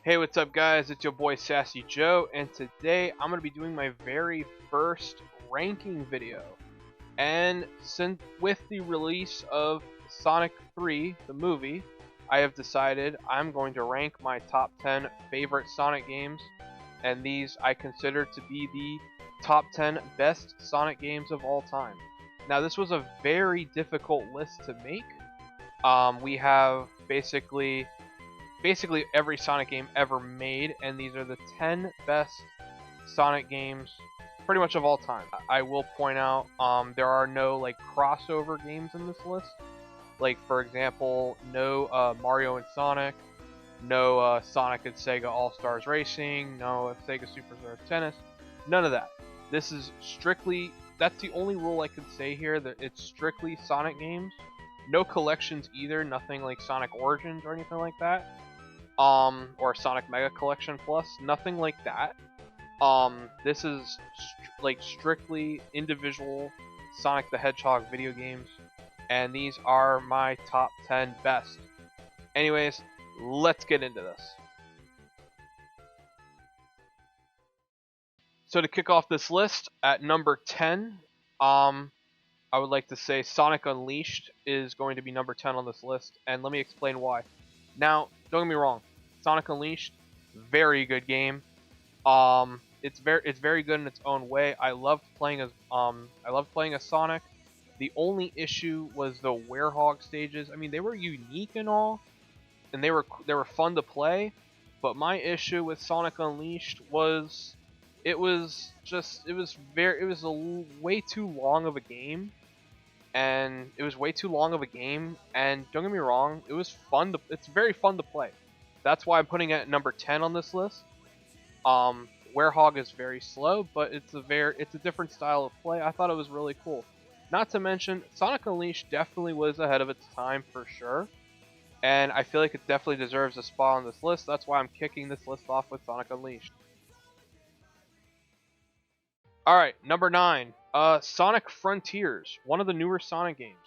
Hey, what's up, guys? It's your boy Sassy Joe, and today I'm going to be doing my very first ranking video. And since with the release of Sonic 3, the movie, I have decided I'm going to rank my top 10 favorite Sonic games, and these I consider to be the top 10 best Sonic games of all time. Now, this was a very difficult list to make. We have basically every Sonic game ever made, and these are the 10 best Sonic games pretty much of all time. I will point out there are no like crossover games in this list. Like for example, no Mario and Sonic, no Sonic and Sega All Stars Racing, no Sega Superstars Tennis, none of that. This is strictly that's the only rule I could say here, that it's strictly Sonic games. No collections either, nothing like Sonic Origins or anything like that. Or Sonic Mega Collection Plus, nothing like that. This is like strictly individual Sonic the Hedgehog video games, and these are my top 10 best. Anyways, let's get into this. So to kick off this list, at number 10, I would like to say Sonic Unleashed is going to be number 10 on this list, and let me explain why. Now, don't get me wrong, Sonic Unleashed, very good game. It's very good in its own way. I loved playing as Sonic. The only issue was the Werehog stages. I mean, they were unique and all, and they were fun to play. But my issue with Sonic Unleashed was way too long of a game, and it was way too long of a game. And don't get me wrong, it's very fun to play. That's why I'm putting it at number 10 on this list. Werehog is very slow, but it's a different style of play. I thought it was really cool. Not to mention, Sonic Unleashed definitely was ahead of its time for sure, and I feel like it definitely deserves a spot on this list. That's why I'm kicking this list off with Sonic Unleashed. All right, number 9, Sonic Frontiers, one of the newer Sonic games.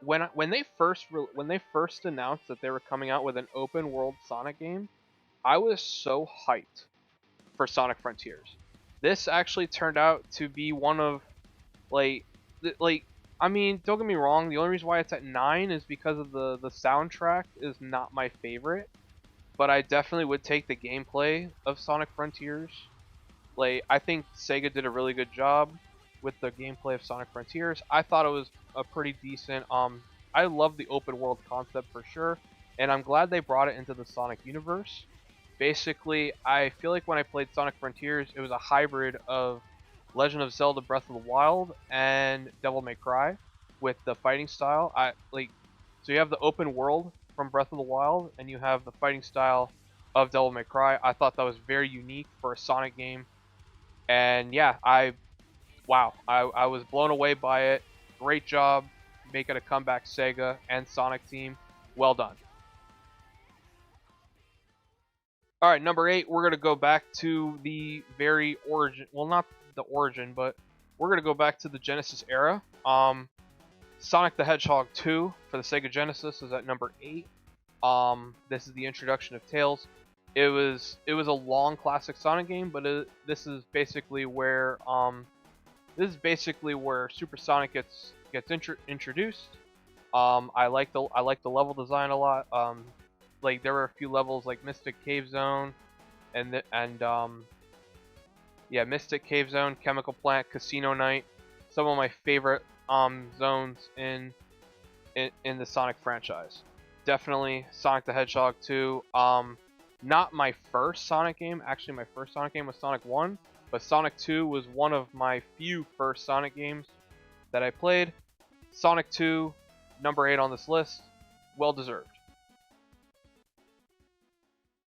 When they first announced that they were coming out with an open world Sonic game, I was so hyped for Sonic Frontiers. This actually turned out to be one of I mean, don't get me wrong, the only reason why it's at 9 is because of the soundtrack is not my favorite, but I definitely would take the gameplay of Sonic Frontiers. I think Sega did a really good job with the gameplay of Sonic Frontiers. I thought it was a pretty decent I love the open world concept for sure, and I'm glad they brought it into the Sonic universe. Basically, I feel like when I played Sonic Frontiers, it was a hybrid of Legend of Zelda Breath of the Wild and Devil May Cry with the fighting style. So you have the open world from Breath of the Wild, and you have the fighting style of Devil May Cry. I thought that was very unique for a Sonic game, and yeah, I was blown away by it. Great job making a comeback, Sega and Sonic team. Well done. Alright, number 8, we're going to go back to the very origin, well, not the origin, but we're going to go back to the Genesis era. Sonic the Hedgehog 2 for the Sega Genesis is at number 8. This is the introduction of Tails. It was a long classic Sonic game, but this is basically where Super Sonic gets introduced. I like the level design a lot. There were a few levels like Mystic Cave Zone, Mystic Cave Zone, Chemical Plant, Casino Night. Some of my favorite zones in the Sonic franchise. Definitely Sonic the Hedgehog 2. Not my first Sonic game. Actually, my first Sonic game was Sonic 1, but Sonic 2 was one of my few first Sonic games that I played. Sonic 2, number 8 on this list. Well deserved.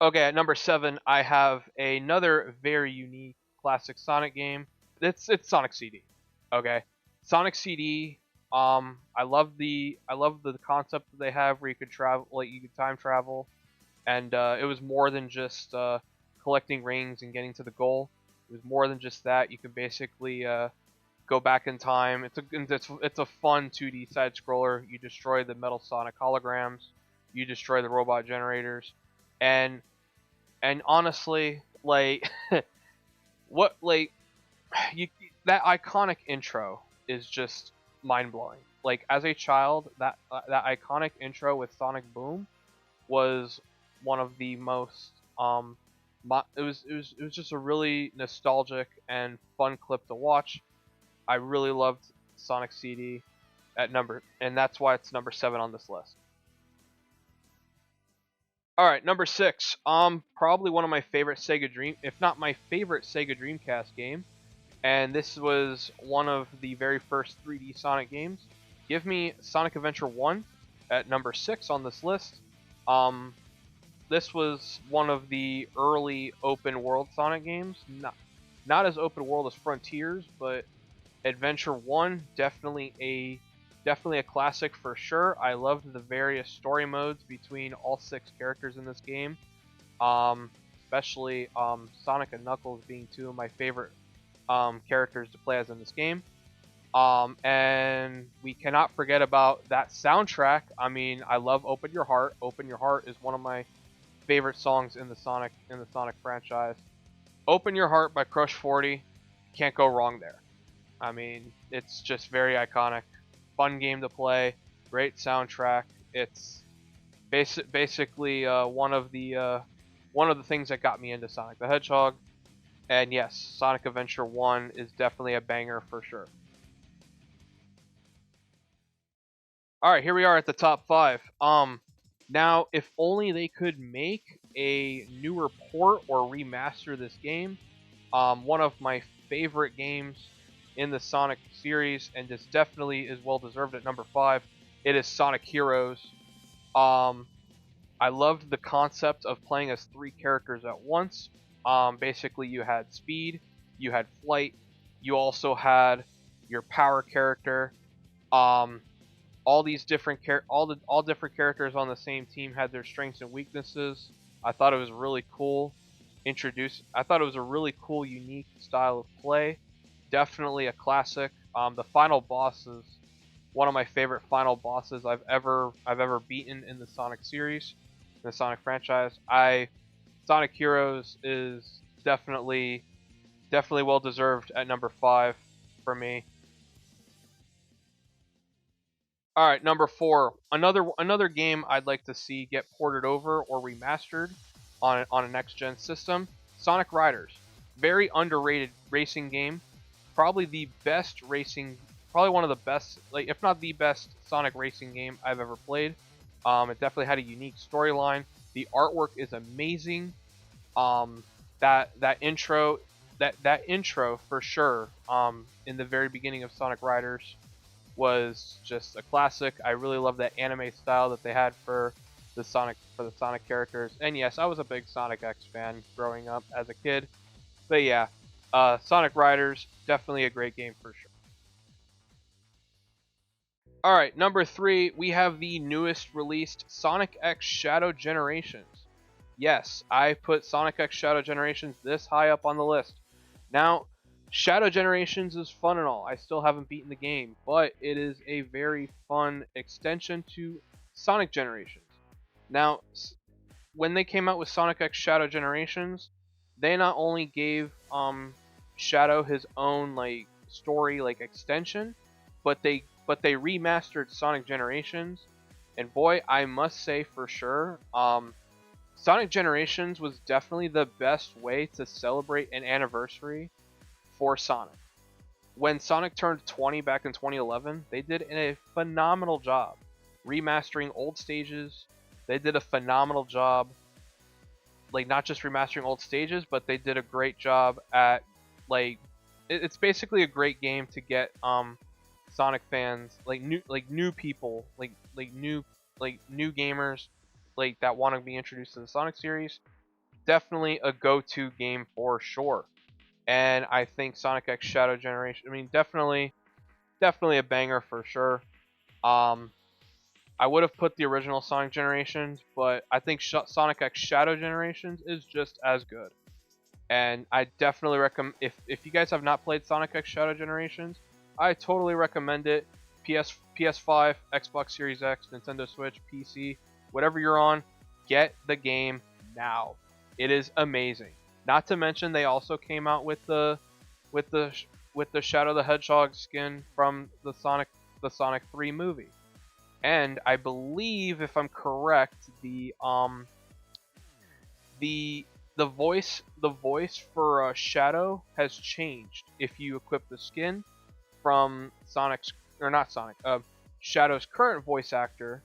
Okay, at number 7, I have another very unique classic Sonic game. It's Sonic CD. Okay, Sonic CD. I love the concept that they have where you could travel, you could time travel, and it was more than just collecting rings and getting to the goal. It was more than just that. You could basically go back in time. It's a fun 2D side scroller. You destroy the Metal Sonic holograms. You destroy the robot generators. And honestly, like what like you that iconic intro is just mind blowing. Like as a child, that iconic intro with Sonic Boom was one of the most it was just a really nostalgic and fun clip to watch. I really loved Sonic CD and that's why it's number 7 on this list. All right, number 6. Probably one of my favorite if not my favorite Sega Dreamcast game, and this was one of the very first 3D Sonic games. Give me Sonic Adventure 1 at number 6 on this list. Um, this was one of the early open world Sonic games. Not as open world as Frontiers, but Adventure 1 definitely a classic for sure. I loved the various story modes between all 6 characters in this game. Especially Sonic and Knuckles being two of my favorite characters to play as in this game. And we cannot forget about that soundtrack. I mean, I love "Open Your Heart." "Open Your Heart" is one of my favorite songs in the Sonic franchise. "Open Your Heart" by Crush 40, can't go wrong there. I mean, it's just very iconic, fun game to play, great soundtrack. It's basically one of the things that got me into Sonic the Hedgehog. And yes, Sonic Adventure 1 is definitely a banger for sure. Alright, here we are at the top 5. Now, if only they could make a newer port or remaster this game. One of my favorite games in the Sonic series, and this definitely is well deserved at number 5. It is Sonic Heroes. I loved the concept of playing as 3 characters at once. Basically, you had speed, you had flight, you also had your power character. All these different all different characters on the same team had their strengths and weaknesses. I thought it was really cool. I thought it was a really cool, unique style of play. Definitely a classic. The final boss is one of my favorite final bosses I've ever beaten in the Sonic series, in the Sonic franchise. Sonic Heroes is definitely well deserved at number 5 for me. All right, number 4. Another game I'd like to see get ported over or remastered on a next gen system. Sonic Riders, very underrated racing game. Probably one of the best, like if not the best Sonic racing game I've ever played. It definitely had a unique storyline. The artwork is amazing. That intro for sure. In the very beginning of Sonic Riders was just a classic. I really love that anime style that they had for the Sonic characters. And yes, I was a big Sonic X fan growing up as a kid. But yeah, Sonic Riders, definitely a great game for sure. Alright, number 3, we have the newest released Sonic X Shadow Generations. Yes, I put Sonic X Shadow Generations this high up on the list. Now, Shadow Generations is fun and all. I still haven't beaten the game, but it is a very fun extension to Sonic Generations. Now, when they came out with Sonic X Shadow Generations, they not only gave Shadow his own like story like extension, but they remastered Sonic Generations, and boy, I must say for sure, Sonic Generations was definitely the best way to celebrate an anniversary for Sonic. When Sonic turned 20 back in 2011, they did a phenomenal job remastering old stages. They did a phenomenal job, like not just remastering old stages, but they did a great job at like it's basically a great game to get Sonic fans, like new people, like new gamers, like that want to be introduced to the Sonic series. Definitely a go-to game for sure. And I think Sonic X Shadow Generation, I mean, definitely a banger for sure. I would have put the original Sonic Generations, but I think Sonic X Shadow Generations is just as good. And I definitely recommend, if you guys have not played Sonic X Shadow Generations, I totally recommend it. PS5, Xbox Series X, Nintendo Switch, PC, whatever you're on, get the game now. It is amazing. Not to mention they also came out with the with the with the Shadow the Hedgehog skin from the Sonic 3 movie. And I believe, if I'm correct, the voice for Shadow has changed if you equip the skin from Sonic's, or not Sonic, Shadow's current voice actor.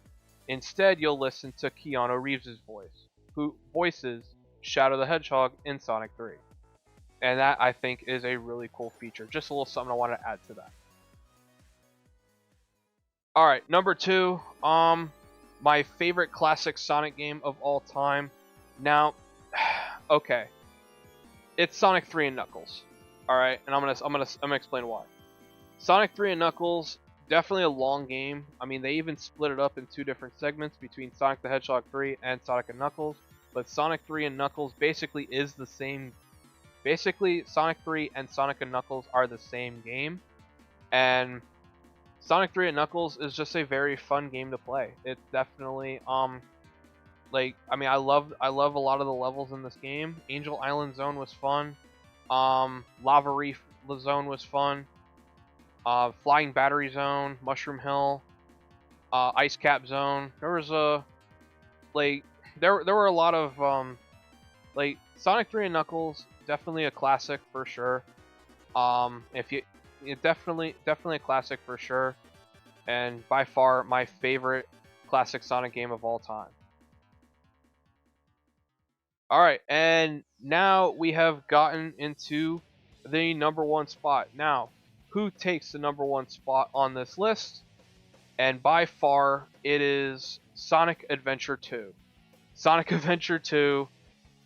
Instead, you'll listen to Keanu Reeves' voice, who voices Shadow the Hedgehog in Sonic 3. And that, I think, is a really cool feature. Just a little something I want to add to that. Alright, number 2, my favorite classic Sonic game of all time. Now, okay, it's Sonic 3 and Knuckles. Alright, and I'm gonna explain why. Sonic 3 and Knuckles, definitely a long game. I mean, they even split it up in 2 different segments between Sonic the Hedgehog 3 and Sonic and Knuckles. But Sonic 3 and Knuckles basically is the same. Basically, Sonic 3 and Sonic and Knuckles are the same game. And Sonic 3 and Knuckles is just a very fun game to play. It's definitely, like, I mean, I love a lot of the levels in this game. Angel Island Zone was fun. Lava Reef Zone was fun. Flying Battery Zone, Mushroom Hill, Ice Cap Zone. There was a, like, there were a lot of, like, Sonic 3 and Knuckles, definitely a classic for sure. Definitely a classic for sure, and by far my favorite classic Sonic game of all time. Alright, and now we have gotten into the number 1 spot. Now, who takes the number 1 spot on this list? And by far, it is Sonic Adventure 2. Sonic Adventure 2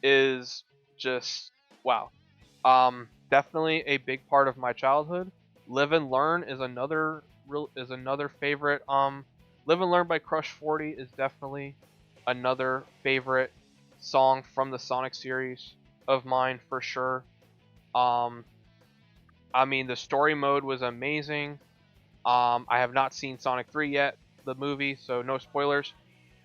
is just, wow. Definitely a big part of my childhood. Live and Learn is another favorite. Live and Learn by Crush 40 is definitely another favorite song from the Sonic series of mine for sure. I mean, the story mode was amazing. I have not seen Sonic 3 yet, the movie, so no spoilers.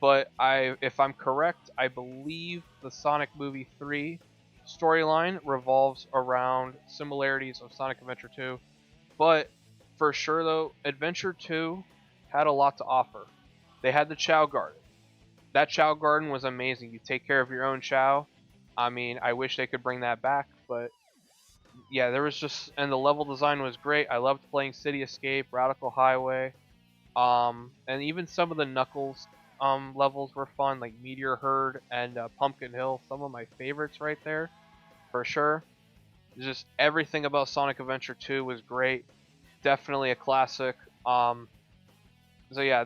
But if I'm correct, I believe the Sonic movie 3 storyline revolves around similarities of Sonic Adventure 2. But for sure though, Adventure 2 had a lot to offer. They had the Chao Garden. That Chao Garden was amazing. You take care of your own Chao. I mean, I wish they could bring that back, but yeah, there was just, and the level design was great. I loved playing City Escape, Radical Highway, and even some of the Knuckles levels were fun, like Meteor Herd and Pumpkin Hill. Some of my favorites right there, for sure. Just everything about Sonic Adventure 2 was great. Definitely a classic. So yeah,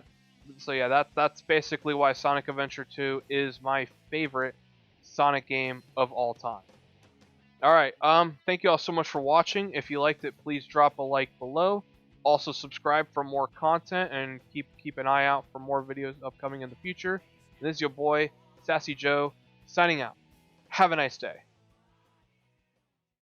that's basically why Sonic Adventure 2 is my favorite Sonic game of all time. Alright, thank you all so much for watching. If you liked it, please drop a like below. Also subscribe for more content and keep an eye out for more videos upcoming in the future. This is your boy, Sassy Joe, signing out. Have a nice day.